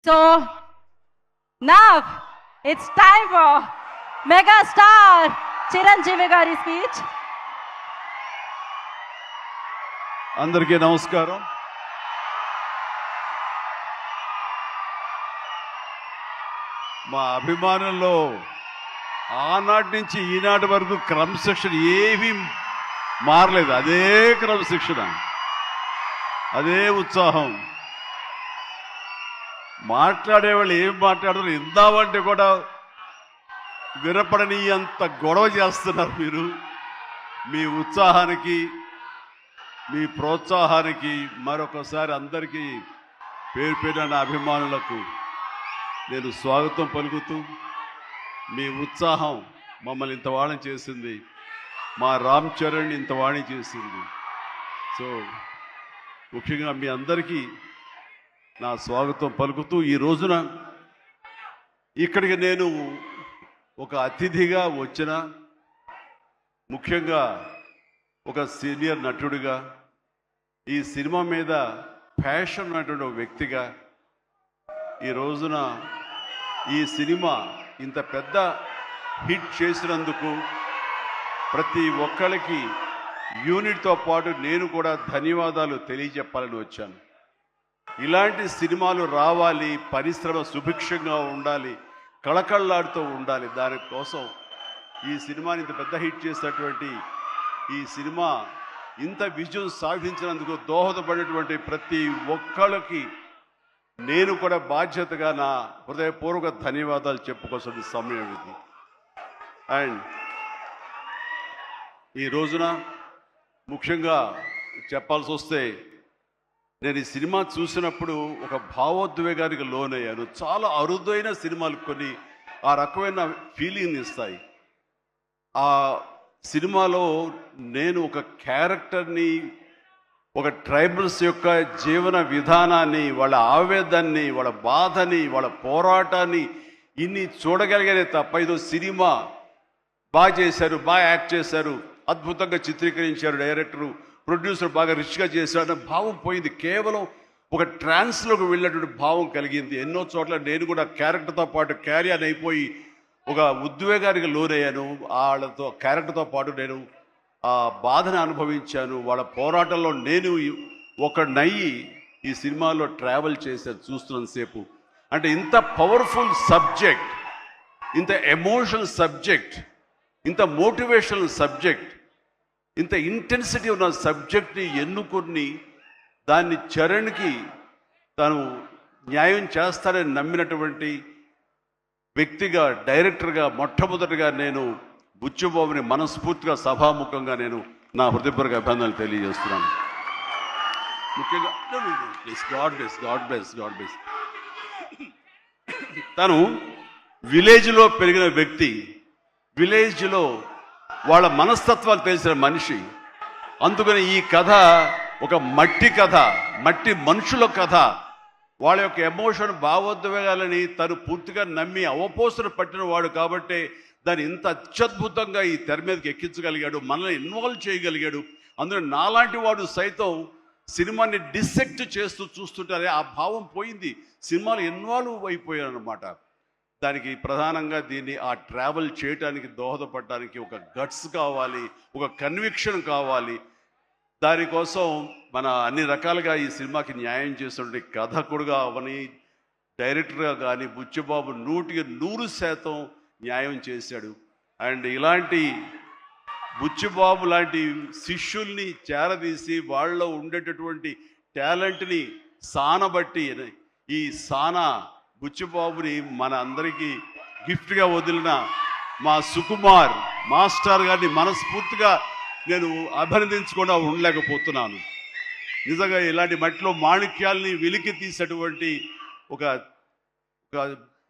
So now it's time for mega star Chiranjeevi Gari speech. అందరికీ నమస్కారం. మా అభిమానుల్లో ఆనాటి నుంచి ఈనాటి వరకు క్రమశిక్షణ ఏమీ మారలేదు. అదే క్రమశిక్షణ, అదే ఉత్సాహం. మాట్లాడేవాళ్ళు ఏం మాట్లాడతారు ఇందామంటే కూడా వినపడని అంత గొడవ చేస్తున్నారు. మీరు మీ ఉత్సాహానికి, మీ ప్రోత్సాహానికి మరొకసారి అందరికీ పేరు పేరున నా అభిమానులకు నేను స్వాగతం పలుకుతూ, మీ ఉత్సాహం మమ్మల్ని ఇంత వాణి చేసింది, మా రామ్ చరణ్ ఇంత వాణి చేసింది. సో ముఖ్యంగా మీ అందరికీ నా స్వాగతం పలుకుతూ, ఈ రోజున ఇక్కడికి నేను ఒక అతిథిగా వచ్చిన, ముఖ్యంగా ఒక సీనియర్ నటుడిగా, ఈ సినిమా మీద ప్యాషన్ ఉన్నటువంటి ఒక వ్యక్తిగా, ఈ రోజున ఈ సినిమా ఇంత పెద్ద హిట్ చేసినందుకు ప్రతి ఒక్కరికి యూనిట్తో పాటు నేను కూడా ధన్యవాదాలు తెలియజెప్పాలని వచ్చాను. ఇలాంటి సినిమాలు రావాలి, పరిశ్రమ సుభిక్షంగా ఉండాలి, కళకళలాడుతూ ఉండాలి. దానికోసం ఈ సినిమాని ఇంత పెద్ద హిట్ చేసినటువంటి ఈ సినిమా ఇంత విజయం సాధించినందుకు దోహదపడినటువంటి ప్రతి ఒక్కళ్ళకి నేను కూడా బాధ్యతగా నా హృదయపూర్వక ధన్యవాదాలు చెప్పుకోవాల్సిన సమయం ఇది. అండ్ ఈ రోజున ముఖ్యంగా చెప్పాల్సి వస్తే, నేను ఈ సినిమా చూసినప్పుడు ఒక భావోద్వేగానికి లోనయ్యాను. చాలా అరుదైన సినిమాలు కొన్ని ఆ రకమైన ఫీలింగ్ ఇస్తాయి. ఆ సినిమాలో నేను ఒక క్యారెక్టర్ని, ఒక ట్రైబల్స్ యొక్క జీవన విధానాన్ని, వాళ్ళ ఆవేదాన్ని, వాళ్ళ బాధని, వాళ్ళ పోరాటాన్ని ఇన్ని చూడగలిగానే తప్ప, ఇదో సినిమా బాగా చేశారు, బాగా యాక్ట్ చేశారు, అద్భుతంగా చిత్రీకరించారు డైరెక్టరు, ప్రొడ్యూసర్ బాగా రిచ్గా చేశాడు అనే భావం పోయింది. కేవలం ఒక ట్రాన్స్లోకి వెళ్ళినటువంటి భావం కలిగింది. ఎన్నో చోట్ల నేను కూడా క్యారెక్టర్తో పాటు క్యారియర్ అయిపోయి ఒక ఉద్వేగానికి లోనయ్యాను. వాళ్ళతో క్యారెక్టర్తో పాటు నేను ఆ బాధను అనుభవించాను. వాళ్ళ పోరాటంలో నేను ఒకనయ్యి ఈ సినిమాలో ట్రావెల్ చేశాను చూస్తున్నంతసేపు. అంటే ఇంత పవర్ఫుల్ సబ్జెక్ట్, ఇంత ఎమోషనల్ సబ్జెక్ట్, ఇంత మోటివేషనల్ సబ్జెక్ట్, ఇంత ఇంటెన్సిటీ ఉన్న సబ్జెక్ట్ని ఎన్నుకొని దాన్ని చరణ్కి తను న్యాయం చేస్తానని నమ్మినటువంటి వ్యక్తిగా, డైరెక్టర్గా మొట్టమొదటిగా నేను బుచ్చిబాబుని మనస్ఫూర్తిగా సభాముఖంగా నేను నా హృదయపూర్వక అభినందనలు తెలియజేస్తున్నాను. ముఖ్యంగా గాడ్ బ్లెస్. తను విలేజ్లో పెరిగిన వ్యక్తి, విలేజ్లో వాళ్ళ మనస్తత్వాలు తెలిసిన మనిషి. అందుకని ఈ కథ ఒక మట్టి కథ, మట్టి మనుషుల కథ. వాళ్ళ యొక్క ఎమోషన్, భావోద్వేగాలని తను పూర్తిగా నమ్మి అవపోసన పట్టిన వాడు కాబట్టి దాన్ని ఇంత అత్యద్భుతంగా ఈ తెర మీదకి ఎక్కించగలిగాడు, మనల్ని ఇన్వాల్వ్ చేయగలిగాడు. అందులో నాలాంటి వాడు సైతం సినిమాని డిసెక్ట్ చేస్తూ చూస్తుంటారే ఆ భావం పోయింది. సినిమాలు ఇన్వాల్వ్ అయిపోయాను అనమాట. దానికి ప్రధానంగా దీన్ని ఆ ట్రావెల్ చేయడానికి దోహదపడడానికి ఒక గట్స్ కావాలి, ఒక కన్విక్షన్ కావాలి. దానికోసం మన అన్ని రకాలుగా ఈ సినిమాకి న్యాయం చేస్తుంటే కథకుడుగా అవని, డైరెక్టర్గా కానీ బుచ్చిబాబు 100% న్యాయం చేశాడు. అండ్ ఇలాంటి బుచ్చిబాబు లాంటి శిష్యుల్ని చేరదీసి వాళ్ళలో ఉండేటటువంటి టాలెంట్ని సానబట్టి ఈ సానా బుచ్చిబాబుని మన అందరికీ గిఫ్ట్గా వదిలిన మా సుకుమార్ మాస్టర్ గారిని మనస్ఫూర్తిగా నేను అభినందించకుండా ఉండలేకపోతున్నాను. నిజంగా ఇలాంటి మట్టిలో మాణిక్యాల్ని వెలికి తీసేటువంటి ఒక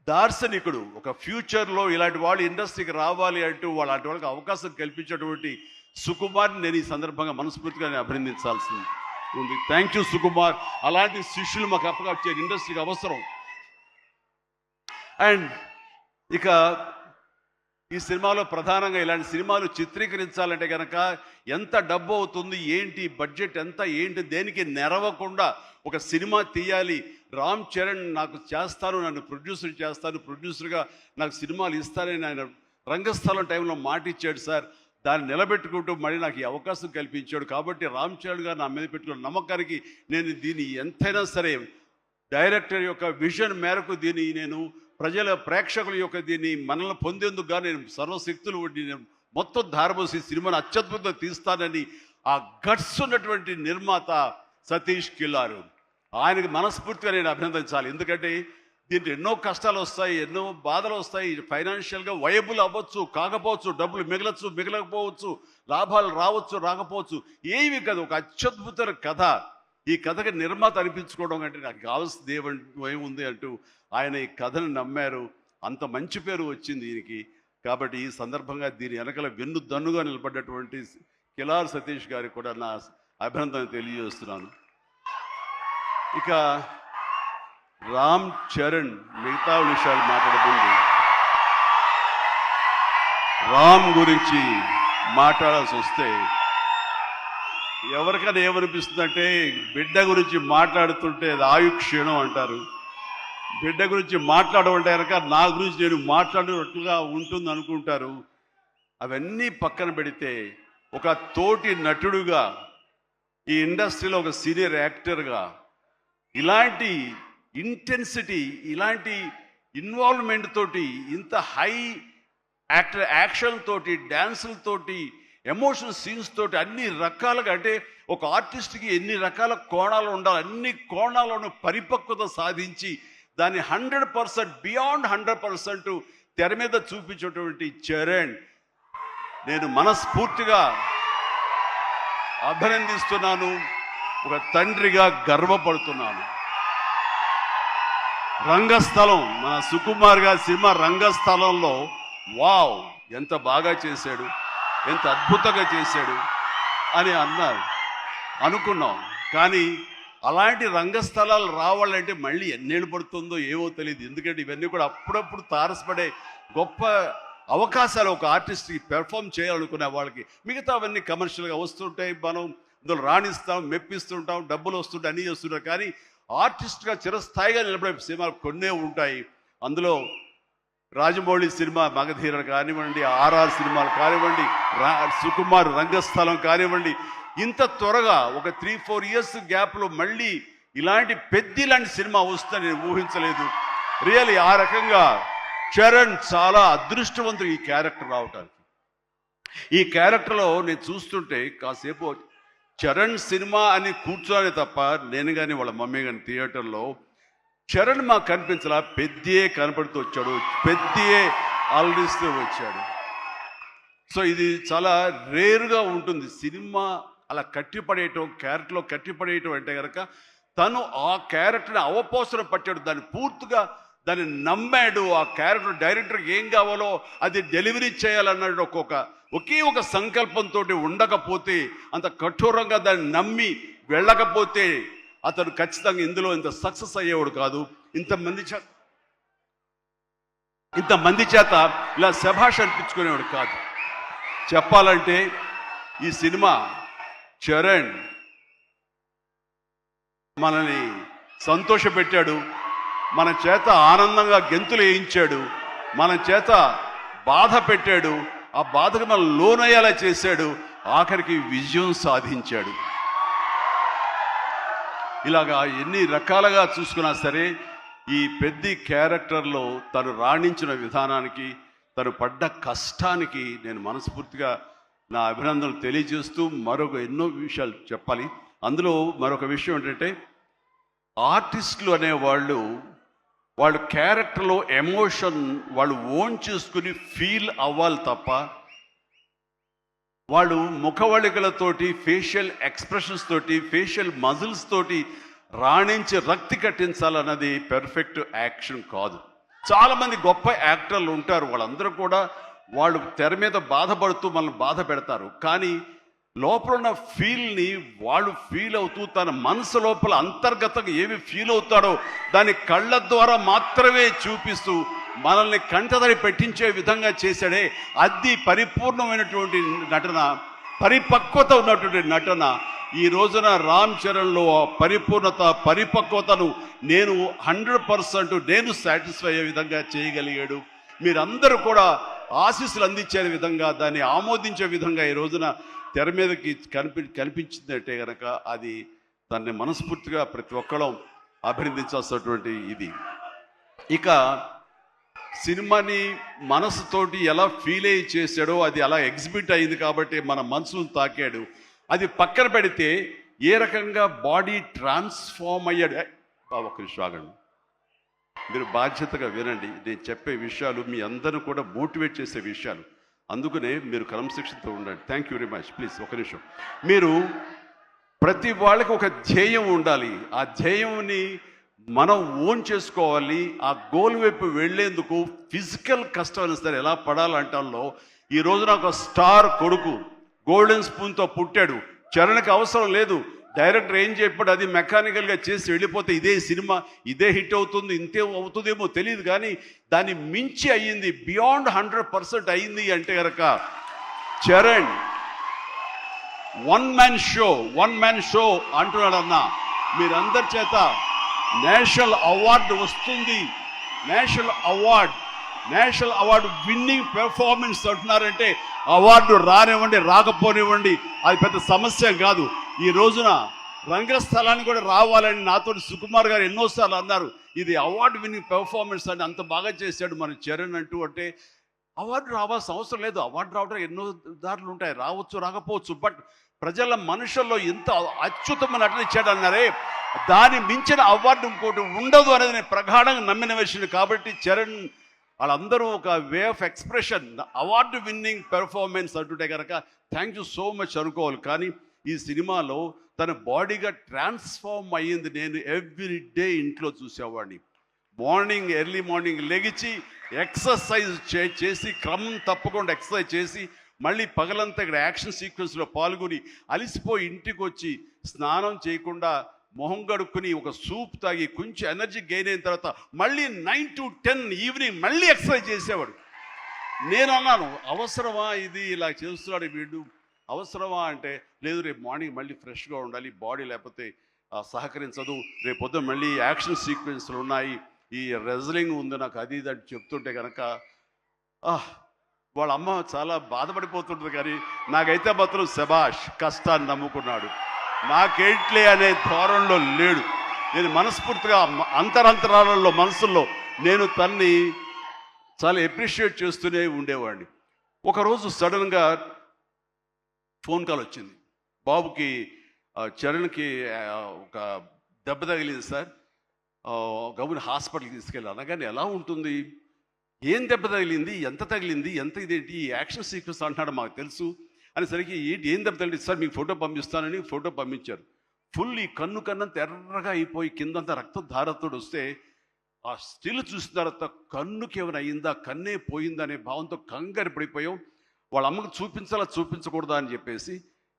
దార్శనికుడు, ఒక ఫ్యూచర్లో ఇలాంటి వాళ్ళు ఇండస్ట్రీకి రావాలి అంటూ అలాంటి వాళ్ళకి అవకాశం కల్పించేటువంటి సుకుమార్ని నేను ఈ సందర్భంగా మనస్ఫూర్తిగా నేను అభినందించాల్సింది ఉంది. Thank you Sukumar. అలాంటి శిష్యులు మాకు అప్పగా ఇండస్ట్రీకి అవసరం. అండ్ ఇక ఈ సినిమాలో ప్రధానంగా ఇలాంటి సినిమాలు చిత్రీకరించాలంటే కనుక ఎంత డబ్బు అవుతుంది, ఏంటి బడ్జెట్ ఎంత, ఏంటి, దేనికి నెరవకుండా ఒక సినిమా తీయాలి. రామ్ చరణ్ నాకు చేస్తాను, నన్ను ప్రొడ్యూసర్ చేస్తాను, ప్రొడ్యూసర్గా నాకు సినిమాలు ఇస్తానని ఆయన రంగస్థలం టైంలో మాట ఇచ్చాడు సార్. దాన్ని నిలబెట్టుకుంటూ మళ్ళీ నాకు ఈ అవకాశం కల్పించాడు. కాబట్టి రామ్ చరణ్ గారు నా మీద పెట్టుకున్న నమ్మకానికి నేను దీన్ని ఎంతైనా సరే డైరెక్టర్ యొక్క విజన్ మేరకు దీన్ని నేను ప్రజల ప్రేక్షకుల యొక్క దీన్ని మనల్ని పొందేందుకుగా నేను సర్వశక్తులు ఉండి నేను మొత్తం ధారపోసి సినిమాను అత్యద్భుతంగా తీస్తానని ఆ గట్స్ ఉన్నటువంటి నిర్మాత సతీష్ కిల్లారు, ఆయనకి మనస్ఫూర్తిగా నేను అభినందించాలి. ఎందుకంటే దీంట్లో ఎన్నో కష్టాలు వస్తాయి, ఎన్నో బాధలు వస్తాయి. ఫైనాన్షియల్గా వయబుల్ అవ్వచ్చు, కాకపోవచ్చు, డబ్బులు మిగలచ్చు, మిగలకపోవచ్చు, లాభాలు రావచ్చు, రాకపోవచ్చు, ఏమి కాదు. ఒక అత్యద్భుతమైన కథ. ఈ కథకి నిర్మాత అనిపించుకోవడం అంటే నాకు కావాల్సింది ఏముంది అంటూ ఆయన ఈ కథను నమ్మారు. అంత మంచి పేరు వచ్చింది దీనికి. కాబట్టి ఈ సందర్భంగా దీని వెనకల వెన్ను దన్నుగా నిలబడ్డటువంటి కిలార్ సతీష్ గారికి కూడా నా అభినందన తెలియజేస్తున్నాను. ఇక రామ్ చరణ్ మిగతా విషయాలు మాట్లాడబోతుంది. రామ్ గురించి మాట్లాడాల్సి వస్తే ఎవరికైనా ఏమనిపిస్తుందంటే బిడ్డ గురించి మాట్లాడుతుంటే అది ఆయుక్షీణం అంటారు. బిడ్డ గురించి మాట్లాడమంటే కనుక నా గురించి నేను మాట్లాడినట్లుగా ఉంటుంది అనుకుంటారు. అవన్నీ పక్కన పెడితే ఒక తోటి నటుడుగా ఈ ఇండస్ట్రీలో ఒక సీనియర్ యాక్టర్గా ఇలాంటి ఇంటెన్సిటీ, ఇలాంటి ఇన్వాల్వ్మెంట్ తోటి, ఇంత హై యాక్షన్ తోటి, డ్యాన్సులతోటి, ఎమోషనల్ సీన్స్ తోటి అన్ని రకాలుగా, అంటే ఒక ఆర్టిస్ట్కి ఎన్ని రకాల కోణాలు ఉండాలి, అన్ని కోణాలను పరిపక్వత సాధించి దాన్ని 100% బియాండ్ 100% తెర మీద చూపించేటువంటి చరణ్ నేను మనస్ఫూర్తిగా అభినందిస్తున్నాను. ఒక తండ్రిగా గర్వపడుతున్నాను. రంగస్థలం, మన సుకుమార్ గారి సినిమా రంగస్థలంలో వావ్ ఎంత బాగా చేశాడు, ఎంత అద్భుతంగా చేశాడు అని అనుకున్నాం. కానీ అలాంటి రంగస్థలాలు రావాలంటే మళ్ళీ ఎన్నేళ్ళు పడుతుందో ఏమో తెలియదు. ఎందుకంటే ఇవన్నీ కూడా అప్పుడప్పుడు తారసపడే గొప్ప అవకాశాలు ఒక ఆర్టిస్ట్కి పెర్ఫామ్ చేయాలనుకునే వాళ్ళకి. మిగతా అవన్నీ కమర్షియల్గా వస్తుంటాయి, మనం ఇందులో రాణిస్తాం, మెప్పిస్తుంటాం, డబ్బులు వస్తుంటాయి, అన్నీ చేస్తుంటాం. కానీ ఆర్టిస్ట్గా చిరస్థాయిగా నిలబడే సినిమాలు కొన్నే ఉంటాయి. అందులో రాజమౌళి సినిమా మగధీర కానివ్వండి, ఆర్ఆర్ సినిమాలు కానివ్వండి, సుకుమార్ రంగస్థలం కానివ్వండి, ఇంత త్వరగా ఒక 3-4 ఇయర్స్ గ్యాప్లో మళ్ళీ ఇలాంటి లాంటి సినిమా వస్తుందని నేను ఊహించలేదు. రియల్లీ ఆ రకంగా చరణ్ చాలా అదృష్టవంతుడు ఈ క్యారెక్టర్ రావటానికి. ఈ క్యారెక్టర్లో నేను చూస్తుంటే కాసేపు చరణ్ సినిమా అని కూర్చోనే తప్ప నేను కానీ వాళ్ళ మమ్మీ కానీ థియేటర్లో చరణ్ మాకు కనిపించలా, పెద్దే కనపడుతూ వచ్చాడు, పెద్దే ఆలరిస్తూ వచ్చాడు. సో ఇది చాలా రేరుగా ఉంటుంది. సినిమా అలా కట్టిపడేయటం, క్యారెక్టర్లో కట్టిపడేయటం అంటే కనుక తను ఆ క్యారెక్టర్ని అవపోసన పట్టాడు, దాన్ని పూర్తిగా దాన్ని నమ్మాడు. ఆ క్యారెక్టర్ డైరెక్టర్కి ఏం కావాలో అది డెలివరీ చేయాలన్నాడు. ఒకే ఒక సంకల్పంతో ఉండకపోతే, అంత కఠోరంగా దాన్ని నమ్మి వెళ్ళకపోతే అతను ఖచ్చితంగా ఇందులో ఇంత సక్సెస్ అయ్యేవాడు కాదు. ఇంతమంది చేత ఇలా శభాష్ అనిపించుకునేవాడు కాదు. చెప్పాలంటే ఈ సినిమా చరణ్ మనల్ని సంతోషపెట్టాడు, మన చేత ఆనందంగా గెంతులు వేయించాడు, మన చేత బాధ పెట్టాడు, ఆ బాధకు మనం లోనయ్యేలా చేశాడు, ఆఖరికి విజయం సాధించాడు. ఇలాగా ఎన్ని రకాలుగా చూసుకున్నా సరే ఈ పెద్ద క్యారెక్టర్లో తను రాణించిన విధానానికి, తను పడ్డ కష్టానికి నేను మనస్ఫూర్తిగా నా అభినందనలు తెలియజేస్తూ మరొక ఎన్నో విషయాలు చెప్పాలి. అందులో మరొక విషయం ఏంటంటే ఆర్టిస్టులు అనేవాళ్ళు వాళ్ళ క్యారెక్టర్లో ఎమోషన్ వాళ్ళు ఓన్ చేసుకుని ఫీల్ అవ్వాలి తప్ప వాళ్ళు ముఖవళికలతోటి, ఫేషియల్ ఎక్స్ప్రెషన్స్ తోటి, ఫేషియల్ మజిల్స్ తోటి రాణించి రక్తి కట్టించాలన్నది పెర్ఫెక్ట్ యాక్షన్ కాదు. చాలామంది గొప్ప యాక్టర్లు ఉంటారు, వాళ్ళందరూ కూడా వాళ్ళు తెర మీద బాధపడుతూ మనల్ని బాధ పెడతారు. కానీ లోపల ఉన్న ఫీల్ని వాళ్ళు ఫీల్ అవుతూ తన మనసు లోపల అంతర్గతంగా ఏమి ఫీల్ అవుతాడో దాన్ని కళ్ళ ద్వారా మాత్రమే చూపిస్తూ మనల్ని కంటతడి పెట్టించే విధంగా చేశాడే, అది పరిపూర్ణమైనటువంటి నటన, పరిపక్వత ఉన్నటువంటి నటన. ఈ రోజున రామ్ చరణ్లో ఆ పరిపూర్ణత, పరిపక్వతను నేను 100% నేను సాటిస్ఫై అయ్యే విధంగా చేయగలిగాడు. మీరందరూ కూడా ఆశీస్సులు అందించే విధంగా, దాన్ని ఆమోదించే విధంగా ఈ రోజున తెర మీదకి కనిపించిందంటే కనుక అది దాన్ని మనస్ఫూర్తిగా ప్రతి ఒక్కళ్ళం అభినందించాల్సినటువంటి ఇది. ఇక సినిమాని మనసుతోటి ఎలా ఫీల్ అయ్యి చేశాడో అది అలా ఎగ్జిబిట్ అయింది కాబట్టి మన మనసును తాకాడు. అది పక్కన పెడితే ఏ రకంగా బాడీ ట్రాన్స్ఫార్మ్ అయ్యాడు. ఒక నిమిషం ఆగండి, మీరు బాధ్యతగా వినండి. నేను చెప్పే విషయాలు మీ అందరూ కూడా మోటివేట్ చేసే విషయాలు, అందుకనే మీరు క్రమశిక్షణతో ఉండండి. Thank you very much. Please ఒక నిమిషం. మీరు ప్రతి వాళ్ళకి ఒక ధ్యేయం ఉండాలి. ఆ ధ్యేయంని మనం ఓన్ చేసుకోవాలి. ఆ గోల్ వైపు వెళ్లేందుకు ఫిజికల్ కష్టం అయినా సరే ఎలా పడాలంటంలో ఈ రోజున ఒక స్టార్ కొడుకు గోల్డెన్ స్పూన్తో పుట్టాడు. చరణ్కి అవసరం లేదు. డైరెక్టర్ ఏం చెప్పాడు అది మెకానికల్గా చేసి వెళ్ళిపోతే ఇదే సినిమా ఇదే హిట్ అవుతుంది, ఇంతే అవుతుందేమో తెలియదు, కానీ దాన్ని మించి అయ్యింది, బియాండ్ 100% అయ్యింది అంటే కనుక చరణ్ వన్ మ్యాన్ షో అంటున్నాడన్నా. మీరందరి చేత నేషనల్ అవార్డు వస్తుంది. నేషనల్ అవార్డు విన్నింగ్ పెర్ఫార్మెన్స్ అంటున్నారంటే అవార్డు రానివ్వండి రాకపోనివ్వండి అది పెద్ద సమస్య కాదు. ఈ రోజున రంగస్థలాన్ని కూడా రావాలని నాతో సుకుమార్ గారు ఎన్నోసార్లు అన్నారు. ఇది అవార్డు విన్నింగ్ పెర్ఫార్మెన్స్ అని అంత బాగా చేశాడు మన చరణ్ అంటే అవార్డు రావాల్సిన అవసరం లేదు. అవార్డు రావడం ఎన్నో దారులు ఉంటాయి, రావచ్చు రాకపోవచ్చు. బట్ ప్రజల మనుషుల్లో ఎంత అత్యుత్తమ నటన ఇచ్చాడు అన్నారే, దాని మించిన అవార్డు ఇంకోటి ఉండదు అనేది నేను ప్రగాఢంగా నమ్మిన విషయం. కాబట్టి చరణ్ వాళ్ళందరూ ఒక way of expression, award winning performance అంటుంటే కనుక థ్యాంక్ యూ సో మచ్ అనుకోవాలి. కానీ ఈ సినిమాలో తన బాడీగా ట్రాన్స్ఫార్మ్ అయ్యింది. నేను ఎవ్రీ డే ఇంట్లో చూసేవాడిని. ఎర్లీ మార్నింగ్ లెగిచి ఎక్సర్సైజ్ చేసి క్రమం తప్పకుండా ఎక్సర్సైజ్ చేసి మళ్ళీ పగలంతా ఇక్కడ యాక్షన్ సీక్వెన్స్లో పాల్గొని అలిసిపోయి ఇంటికి వచ్చి స్నానం చేయకుండా మొహం గడుక్కుని ఒక సూప్ తాగి కొంచెం ఎనర్జీ గెయిన్ అయిన తర్వాత మళ్ళీ 9 to 10 ఈవినింగ్ మళ్ళీ ఎక్సర్సైజ్ చేసేవాడు. నేను అన్నాను, అవసరమా ఇది, ఇలా చేస్తున్నాడు వీడు, అవసరమా అంటే లేదు, రేపు మార్నింగ్ మళ్ళీ ఫ్రెష్గా ఉండాలి, బాడీ లేకపోతే సహకరించదు, రేపు పొద్దున మళ్ళీ యాక్షన్ సీక్వెన్స్లు ఉన్నాయి, ఈ రెజ్లింగ్ ఉంది నాకు, అది ఇది అని చెప్తుంటే కనుక వాళ్ళ అమ్మ చాలా బాధపడిపోతుంటుంది. కానీ నాకైతే మాత్రం శబాష్, కష్టాన్ని నమ్ముకున్నాడు, నాకేంట్లే అనే ధోరణిలో లేడు. నేను మనస్ఫూర్తిగా అంతరాలలో మనసుల్లో నేను తన్ని చాలా ఎప్రిషియేట్ చేస్తూనే ఉండేవాడిని. ఒకరోజు సడన్గా ఫోన్ కాల్ వచ్చింది. బాబుకి చరణ్కి ఒక దెబ్బ తగిలింది సార్, గవర్నమెంట్ హాస్పిటల్కి తీసుకెళ్ళి. అనగానే ఎలా ఉంటుంది, ఏం దెబ్బ తగిలింది, ఎంత తగిలింది, ఎంత ఇదేంటి, ఈ యాక్షన్ సీక్వెన్స్ అంటున్నాడు మాకు తెలుసు అనేసరికి ఏం దెబ్బ తగిలింది సార్, మీకు ఫోటో పంపిస్తానని ఫోటో పంపించారు. ఫుల్ ఈ కన్నంత ఎర్రగా అయిపోయి కిందంతా రక్తధారతోడు వస్తే ఆ స్టిల్ చూసిన తర్వాత కన్నుకి ఏమైనా అయిందా, కన్నే పోయిందా అనే భావంతో కంగారు పడిపోయాం. వాళ్ళ అమ్మకు చూపించకూడదా అని చెప్పేసి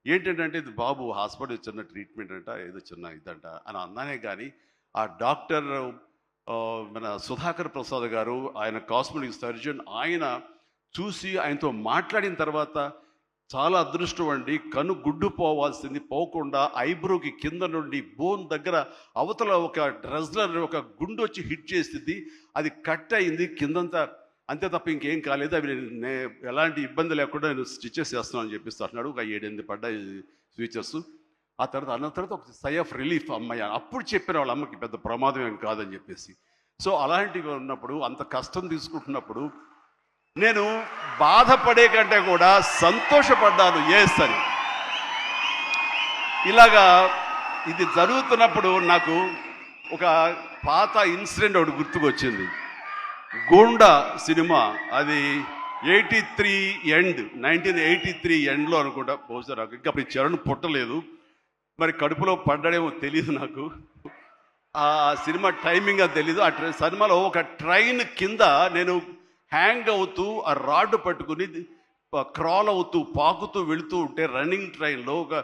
ఏంటంటే ఇది బాబు హాస్పిటల్ చిన్న ట్రీట్మెంట్ అంట, ఏదో చిన్న ఇదంట అని అన్నానే. కానీ ఆ డాక్టర్ మన సుధాకర్ ప్రసాద్ గారు, ఆయన కాస్మెటిక్ సర్జన్, ఆయన చూసి ఆయనతో మాట్లాడిన తర్వాత చాలా అదృష్టం అండి, కన్ను గుడ్డు పోవాల్సింది పోకుండా ఐబ్రోకి కింద నుండి బోన్ దగ్గర అవతల ఒక డ్రెస్లర్ ఒక గుండు వచ్చి హిట్ చేసింది, అది కట్ అయింది కిందంతా, అంతే తప్ప ఇంకేం కాలేదు, అవి ఎలాంటి ఇబ్బంది లేకుండా నేను స్టిచెస్ చేస్తున్నాను అని చెప్పిస్తూ అంటున్నాడు. ఒక 7-8 పడ్డాయి ఫీచర్స్. ఆ తర్వాత అన్న తర్వాత ఒక సై ఆఫ్ రిలీఫ్ అమ్మాయి అప్పుడు చెప్పిన వాళ్ళ అమ్మకి పెద్ద ప్రమాదం ఏం కాదని చెప్పేసి. సో అలాంటివి ఉన్నప్పుడు, అంత కష్టం తీసుకుంటున్నప్పుడు నేను బాధపడే కంటే కూడా సంతోషపడ్డాను ఎస్ అని. ఇలాగా ఇది జరుగుతున్నప్పుడు నాకు ఒక పాత ఇన్సిడెంట్ ఒకటి గుర్తుకొచ్చింది. గూండా సినిమా, అది 1983 ఎండ్లో అనుకుంటా, బహుశా నాకు ఇంకా అప్పుడు చరణ్ పుట్టలేదు, మరి కడుపులో పడ్డాడేమో తెలియదు నాకు, ఆ సినిమా టైమింగ్ అది తెలీదు. ఆ సినిమాలో ఒక ట్రైన్ కింద నేను హ్యాంగ్ అవుతూ ఆ రాడ్డు పట్టుకుని క్రాల్ అవుతూ పాకుతూ వెళుతూ ఉంటే, రన్నింగ్ ట్రైన్లో ఒక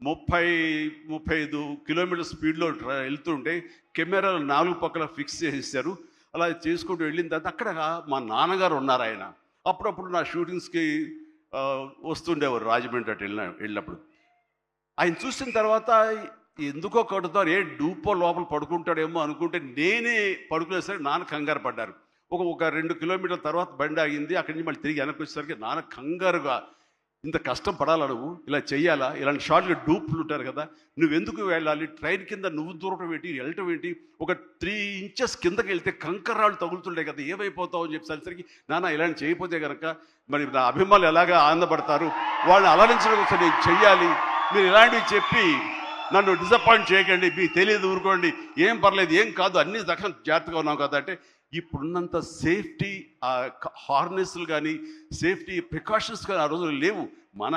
30-35 కిలోమీటర్ స్పీడ్లో వెళ్తూ ఉంటే కెమెరాలు 4 పక్కల ఫిక్స్ చేసేసారు. అలా చేసుకుంటూ వెళ్ళిన తర్వాత అక్కడ మా నాన్నగారు ఉన్నారు. ఆయన అప్పుడప్పుడు నా షూటింగ్స్కి వస్తుండేవారు రాజమండ్రి అటు వెళ్ళినప్పుడు. ఆయన చూసిన తర్వాత ఎందుకో కడుతారు, ఏ డూపో లోపల పడుకుంటాడేమో అనుకుంటే నేనే పడుకునేసరికి నాన్న కంగారు పడ్డారు. ఒక 2 కిలోమీటర్ల తర్వాత బండి ఆగింది. అక్కడి నుంచి మళ్ళీ తిరిగి వెనక్కి వచ్చేసరికి నాన్న కంగారుగా, ఇంత కష్టం పడాలా నువ్వు, ఇలా చెయ్యాలా, ఇలాంటి షార్ట్గా డూప్లు ఉంటారు కదా, నువ్వెందుకు వెళ్ళాలి, ట్రైన్ కింద నువ్వు దూరటం ఏంటి, వెళ్ళటం ఏంటి, ఒక 3 ఇంచెస్ కిందకి వెళ్తే కంకర్రాళ్ళు తగులుతుండే కదా, ఏమైపోతావు అని చెప్పేసరికి, నాన్న ఇలాంటి చేయకపోతే కనుక మరి నా అభిమానులు ఎలాగా ఆనందపడతారు, వాళ్ళని అలరించడం కోసం నేను చెయ్యాలి, మీరు ఇలాంటివి చెప్పి నన్ను డిసప్పాయింట్ చేయకండి, మీకు తెలియదు, ఊరుకోండి, ఏం పర్లేదు, ఏం కాదు, అన్ని రకం జాగ్రత్తగా ఉన్నాం కదా అంటే, ఇప్పుడున్నంత సేఫ్టీ హార్నెస్లు కానీ సేఫ్టీ ప్రికాషన్స్ కానీ ఆ రోజులు లేవు. మన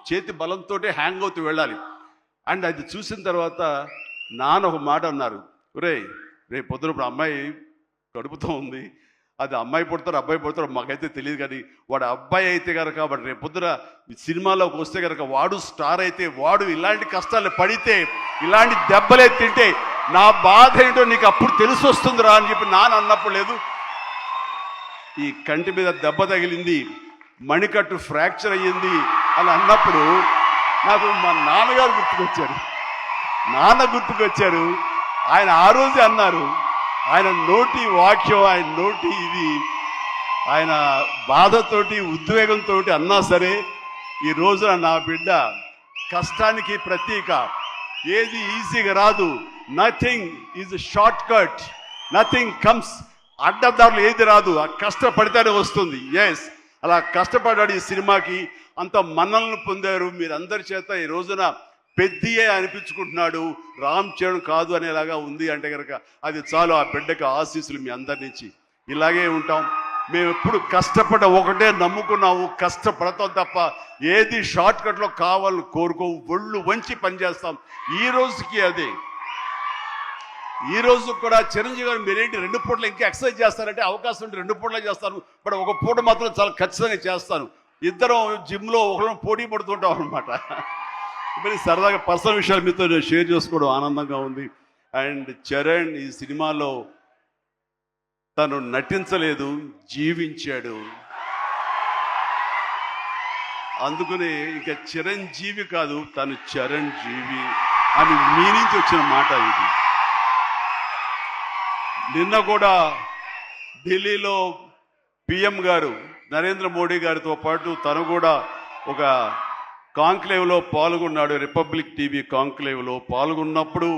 చేతి బలంతో హ్యాంగ్ అవుతూ వెళ్ళాలి. అండ్ అది చూసిన తర్వాత నాన్న ఒక మాట అన్నారు, రేపు పొద్దున ఇప్పుడు అమ్మాయి కడుపుతో ఉంది, అది అమ్మాయి పుడతారు అబ్బాయి పుడతారు మాకైతే తెలియదు, కానీ వాడు అబ్బాయి అయితే కనుక వాడు రేపు పొద్దున సినిమాలోకి వస్తే కనుక వాడు స్టార్ అయితే, వాడు ఇలాంటి కష్టాలు పడితే, ఇలాంటి దెబ్బలే తింటే నా బాధ ఏంటో నీకు అప్పుడు తెలిసి వస్తుందిరా అని చెప్పి నాన్న అన్నప్పుడు లేదు. ఈ కంటి మీద దెబ్బ తగిలింది, మణికట్టు ఫ్రాక్చర్ అయ్యింది అని అన్నప్పుడు నాకు మా నాన్నగారు గుర్తుకొచ్చారు. ఆయన ఆ రోజే అన్నారు, ఆయన నోటి వాక్యం, ఆయన నోటి ఇది, ఆయన బాధతోటి ఉద్వేగంతో అన్నా సరే, ఈ రోజున నా బిడ్డ కష్టానికి ప్రతీక. ఏది ఈజీగా రాదు, nothing is short cut, nothing comes, అడ్డదారులు ఏది రాదు, ఆ కష్టపడితేనే వస్తుంది. ఎస్, అలా కష్టపడ్డాడు. ఈ సినిమాకి అంత మన్నలను పొందారు మీరందరి చేత. ఈ రోజున పెద్దియే అనిపించుకుంటున్నాడు, రామ్ చరణ్ కాదు అనేలాగా ఉంది అంటే కనుక అది చాలు. ఆ బిడ్డకి ఆశీస్సులు మీ అందరి నుంచి. ఇలాగే ఉంటాం మేము, ఎప్పుడు కష్టపడ్డ ఒకటే నమ్ముకున్నాము, కష్టపడతాం తప్ప ఏది షార్ట్ కట్లో కావాలని కోరుకోవు, ఒళ్ళు వంచి పనిచేస్తాం. ఈ రోజుకి అదే. ఈ రోజు కూడా చిరంజీవి గారు మీరేంటి 2 పూటలు ఇంకా ఎక్సర్సైజ్ చేస్తారంటే, అవకాశం ఉంటే 2 పూటలే చేస్తాను, బట్ ఒక పూట మాత్రం చాలా ఖచ్చితంగా చేస్తాను. ఇద్దరం జిమ్లో ఒకరు పోటీ పడుతుంటాం అనమాట. మరి సరదాగా పర్సనల్ విషయాలు మీతో నేను షేర్ చేసుకోవడం ఆనందంగా ఉంది. అండ్ చరణ్ ఈ సినిమాలో తను నటించలేదు, జీవించాడు. అందుకనే ఇంకా చిరంజీవి కాదు, తను చరణ్ జీవి అని మీ నుంచి వచ్చిన మాట ఇది. నిన్న కూడా ఢిల్లీలో పిఎం గారు నరేంద్ర మోడీ గారితో పాటు తను కూడా ఒక కాంక్లేవ్లో పాల్గొన్నాడు. రిపబ్లిక్ టీవీ కాంక్లేవ్లో పాల్గొన్నప్పుడు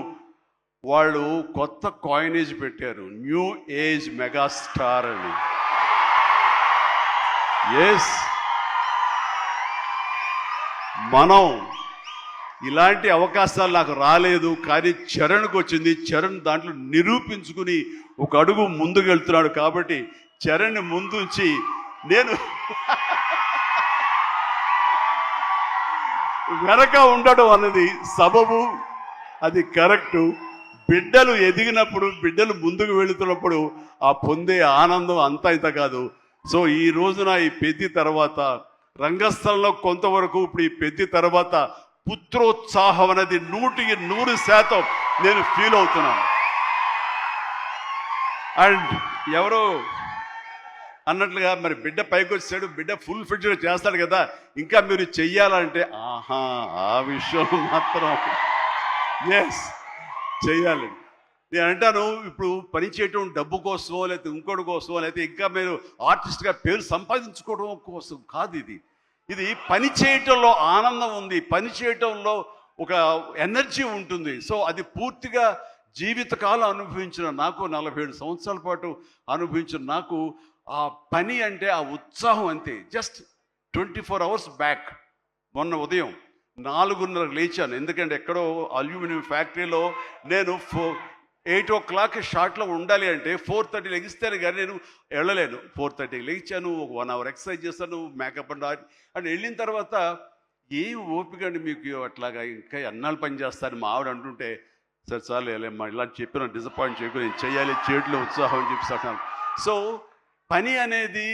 వాళ్ళు కొత్త కాయినేజ్ పెట్టారు, న్యూ ఏజ్ మెగాస్టార్ అని. ఎస్, మనం ఇలాంటి అవకాశాలు నాకు రాలేదు, కానీ చరణ్కి వచ్చింది. చరణ్ దాంట్లో నిరూపించుకుని ఒక అడుగు ముందుకు వెళ్తున్నాడు. కాబట్టి చరణ్ ముందుంచి నేను వెనక ఉండడం అన్నది సబబు, అది కరెక్టు. బిడ్డలు ఎదిగినప్పుడు, బిడ్డలు ముందుకు వెళుతున్నప్పుడు ఆ పొందే ఆనందం అంతా ఇంత కాదు. సో ఈ రోజున ఈ పెద్ది తర్వాత రంగస్థలంలో కొంతవరకు, ఇప్పుడు ఈ పెద్ది తర్వాత పుత్రోత్సాహం అనేది 100% నేను ఫీల్ అవుతున్నాను. అండ్ ఎవరో అన్నట్లుగా మరి బిడ్డ పైకి వచ్చాడు, బిడ్డ ఫుల్ ఫిట్గా చేస్తాడు కదా, ఇంకా మీరు చెయ్యాలంటే ఆ విషయం మాత్రం ఎస్ చెయ్యాలి. నేను అంటాను, ఇప్పుడు పని చేయటం డబ్బు కోసమో లేకపోతే ఇంకోటి కోసమో లేకపోతే ఇంకా మీరు ఆర్టిస్ట్గా పేరు సంపాదించుకోవడం కోసం కాదు. ఇది పని చేయటంలో ఆనందం ఉంది, పని చేయటంలో ఒక ఎనర్జీ ఉంటుంది. సో అది పూర్తిగా జీవితకాలం అనుభవించిన నాకు, 47 సంవత్సరాల పాటు అనుభవించిన నాకు, ఆ పని అంటే ఆ ఉత్సాహం అంతే. జస్ట్ 24 అవర్స్ బ్యాక్ మొన్న ఉదయం 4:30 లేచాను. ఎందుకంటే ఎక్కడో అల్యూమినియం ఫ్యాక్టరీలో నేను 8 o'clock షార్ట్లో ఉండాలి అంటే 4:30 లెగిస్తేనే కానీ నేను వెళ్ళలేను. 4:30 లేచాను, ఒక 1 hour ఎక్సర్సైజ్ చేస్తాను, మేకప్ అండ్ వెళ్ళిన తర్వాత ఏం ఓపిక అండి మీకు అట్లాగా, ఇంకా ఎన్నాళ్ళు పని చేస్తాను మా ఆవిడ అంటుంటే, సరే చాలు వెళ్ళమ్మా ఇలా చెప్పిన డిసప్పాయింట్ చేయకుండా నేను చేయాలి, చేతిలో ఉత్సాహం అని చెప్పి. సో పని అనేది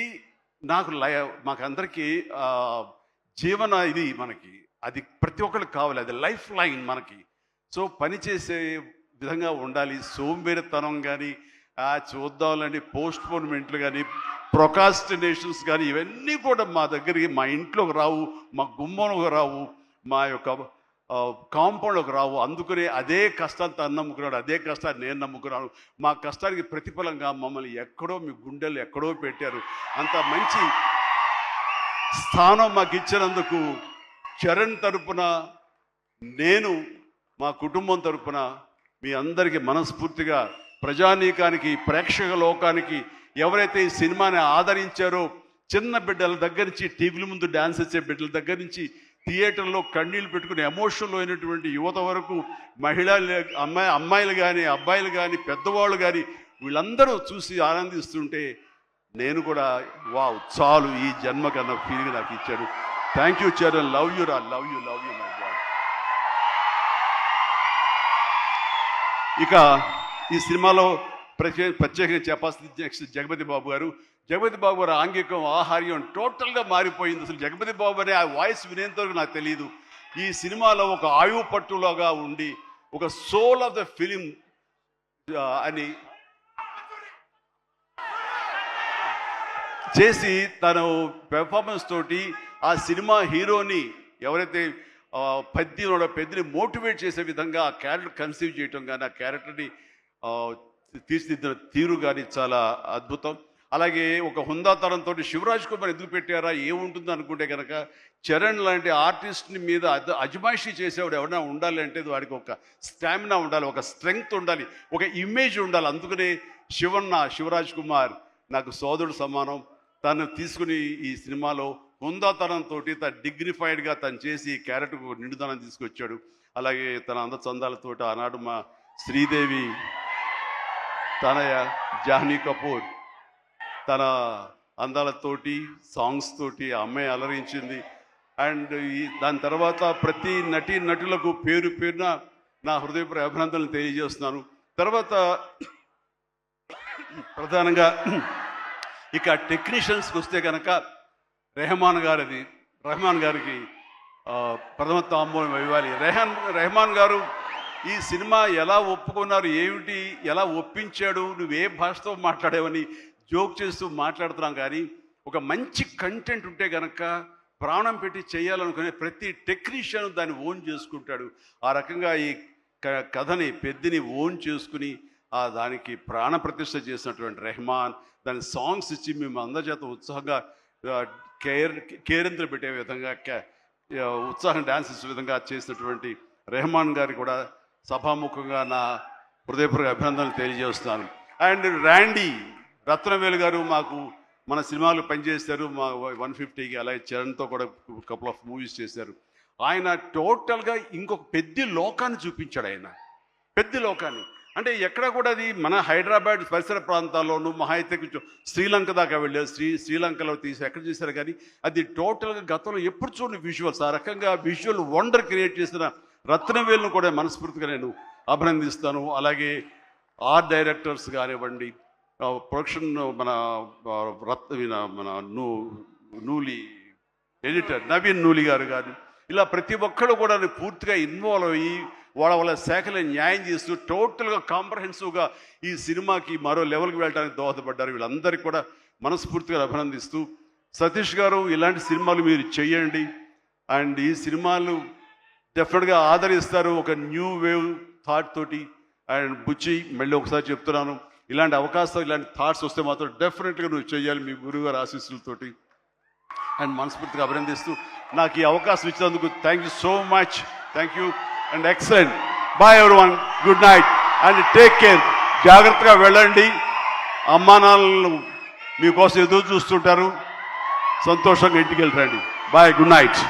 మాకందరికీ జీవన ఇది, మనకి అది ప్రతి ఒక్కరికి కావాలి, అది లైఫ్ లైన్ మనకి. సో పని చేసే విధంగా ఉండాలి. సోంబేరితనం కానీ చూద్దాంలేండి పోస్ట్పోన్మెంట్లు కానీ ప్రొకాస్టినేషన్స్ కానీ ఇవన్నీ కూడా మా దగ్గరికి మా ఇంట్లోకి రావు, మా గుమ్మంలోకి రావు, మా యొక్క కాంపౌండ్లోకి రావు. అందుకనే అదే కష్టాన్ని తను నమ్ముకున్నాడు, అదే కష్టాన్ని నేను నమ్ముకున్నాను. మా కష్టానికి ప్రతిఫలంగా మమ్మల్ని ఎక్కడో మీ గుండెలు ఎక్కడో పెట్టారు. అంత మంచి స్థానం మాకు ఇచ్చినందుకు చరణ్ తరపున, నేను మా కుటుంబం తరపున మీ అందరికీ మనస్ఫూర్తిగా, ప్రజానీకానికి, ప్రేక్షక లోకానికి, ఎవరైతే ఈ సినిమాని ఆదరించారో, చిన్న బిడ్డల దగ్గర నుంచి టీవీల ముందు డ్యాన్స్ చేసే బిడ్డల దగ్గర నుంచి థియేటర్లో కన్నీళ్ళు పెట్టుకుని ఎమోషన్లో అయినటువంటి యువత వరకు, అమ్మాయిలు కానీ అబ్బాయిలు కానీ పెద్దవాళ్ళు కానీ వీళ్ళందరూ చూసి ఆనందిస్తుంటే నేను కూడా వావ్ చాలు ఈ జన్మ కన్నా ఫీలింగ్ నాకు ఇచ్చాడు. Thank you Charan, love you రా, లవ్ యూ మై గాడ్. ఇక ఈ సినిమాలో ప్రత్యేకంగా చెప్పాల్సింది నెక్స్ట్ జగపతి బాబు గారు. జగపతి బాబు గారు ఆంగికం, ఆహార్యం టోటల్గా మారిపోయింది. అసలు జగపతి బాబు అనే ఆ వాయిస్ వినేంతవరకు నాకు తెలియదు. ఈ సినిమాలో ఒక ఆయువు పట్టులాగా ఉండి ఒక సోల్ ఆఫ్ ద ఫిలిం అని చేసి తను పెర్ఫార్మెన్స్ తోటి ఆ సినిమా హీరోని ఎవరైతే పెద్దని మోటివేట్ చేసే విధంగా ఆ క్యారెక్టర్ కన్సీవ్ చేయటం కానీ, ఆ క్యారెక్టర్ని తీర్చిదిద్దిన తీరు కానీ చాలా అద్భుతం. అలాగే ఒక హుందాతనంతో శివరాజ్ కుమార్ ఎందుకు పెట్టారా, ఏముంటుందో అనుకుంటే కనుక చరణ్ లాంటి ఆర్టిస్ట్ని మీద అజమాయిషీ చేసేవాడు ఎవరైనా ఉండాలి అంటే వాడికి ఒక స్టామినా ఉండాలి, ఒక స్ట్రెంగ్త్ ఉండాలి, ఒక ఇమేజ్ ఉండాలి. అందుకనే శివరాజ్ కుమార్ నాకు సోదరుడు సమానం. తను తీసుకుని ఈ సినిమాలో హుందాతనంతో తను డిగ్నిఫైడ్గా తను చేసి ఈ క్యారెక్టర్కు నిండుదనం తీసుకొచ్చాడు. అలాగే తన అందచందాలతో ఆనాడు మా శ్రీదేవి తనయ జాహ్నీ కపూర్ తన అందాలతోటి సాంగ్స్ తోటి అమ్మాయి అలరించింది. అండ్ దాని తర్వాత ప్రతి నటులకు పేరు పేరున నా హృదయపూర్వక అభినందనలు తెలియజేస్తున్నాను. తర్వాత ప్రధానంగా ఇక టెక్నీషియన్స్కి వస్తే కనుక రెహమాన్ గారికి ప్రథమ తాంబూలం ఇవ్వాలి. రెహమాన్ గారు ఈ సినిమా ఎలా ఒప్పుకున్నారు, ఏమిటి, ఎలా ఒప్పించాడు, నువ్వే భాషతో మాట్లాడావని జోక్ చేస్తూ మాట్లాడుతున్నాం. కానీ ఒక మంచి కంటెంట్ ఉంటే కనుక ప్రాణం పెట్టి చేయాలనుకునే ప్రతి టెక్నీషియన్ దాన్ని ఓన్ చేసుకుంటాడు. ఆ రకంగా ఈ కథని పెద్దని ఓన్ చేసుకుని దానికి ప్రాణ ప్రతిష్ఠ చేసినటువంటి రెహమాన్, దాని సాంగ్స్ ఇచ్చి మేము అందరి చేత ఉత్సాహంగా కేరింతలు పెట్టే విధంగా ఉత్సాహం డ్యాన్స్ ఇచ్చే విధంగా చేసినటువంటి రెహమాన్ గారికి కూడా సభాముఖంగా నా హృదయపూర్వక అభినందనలు తెలియజేస్తున్నాను. అండ్ రత్నవేలు గారు మాకు మన సినిమాలు పనిచేశారు, మా 150కి, అలాగే చరణ్తో కూడా కపుల్ ఆఫ్ మూవీస్ చేశారు. ఆయన టోటల్గా ఇంకొక పెద్ద లోకాన్ని చూపించాడు. ఆయన పెద్ద లోకాన్ని అంటే ఎక్కడ కూడా అది మన హైదరాబాద్ పరిసర ప్రాంతాల్లోనూ మహా అయితే కొంచెం శ్రీలంక దాకా వెళ్ళారు. శ్రీలంకలో ఎక్కడ చేశారు కానీ అది టోటల్గా గతంలో ఎప్పుడు చూడని విజువల్స్, ఆ రకంగా విజువల్ వండర్ క్రియేట్ చేసిన రత్నవేలును కూడా మనస్ఫూర్తిగా నేను అభినందిస్తాను. అలాగే ఆర్ట్ డైరెక్టర్స్ కానివ్వండి, ప్రొడక్షన్ మన నూలి ఎడిటర్ నవీన్ నూలి గారు కానీ, ఇలా ప్రతి ఒక్కరు కూడా పూర్తిగా ఇన్వాల్వ్ అయ్యి వాళ్ళ శాఖలో న్యాయం చేస్తూ టోటల్గా కాంప్రహెన్సివ్గా ఈ సినిమాకి మరో లెవెల్కి వెళ్ళడానికి దోహదపడ్డారు. వీళ్ళందరికీ కూడా మనస్ఫూర్తిగా అభినందిస్తూ, సతీష్ గారు ఇలాంటి సినిమాలు మీరు చెయ్యండి. అండ్ ఈ సినిమాలు డెఫినెట్గా ఆదరిస్తారు ఒక న్యూ వేవ్ థాట్ తోటి. అండ్ బుచ్చి మళ్ళీ ఒకసారి చెప్తున్నాను, ఇలాంటి అవకాశాలు ఇలాంటి థాట్స్ వస్తే మాత్రం డెఫినెట్గా నువ్వు చెయ్యాలి మీ గురువుగారు ఆశీస్సులతోటి. అండ్ మనస్ఫూర్తిగా అభినందిస్తూ నాకు ఈ అవకాశం ఇచ్చినందుకు thank you so much. Thank you and excellent. Bye everyone, good night and take care. జాగ్రత్తగా వెళ్ళండి, అమ్మా నాన్నలు మీకోసం ఎదురు చూస్తుంటారు. సంతోషంగా ఇంటికి వెళ్ళరండి. Bye, good night.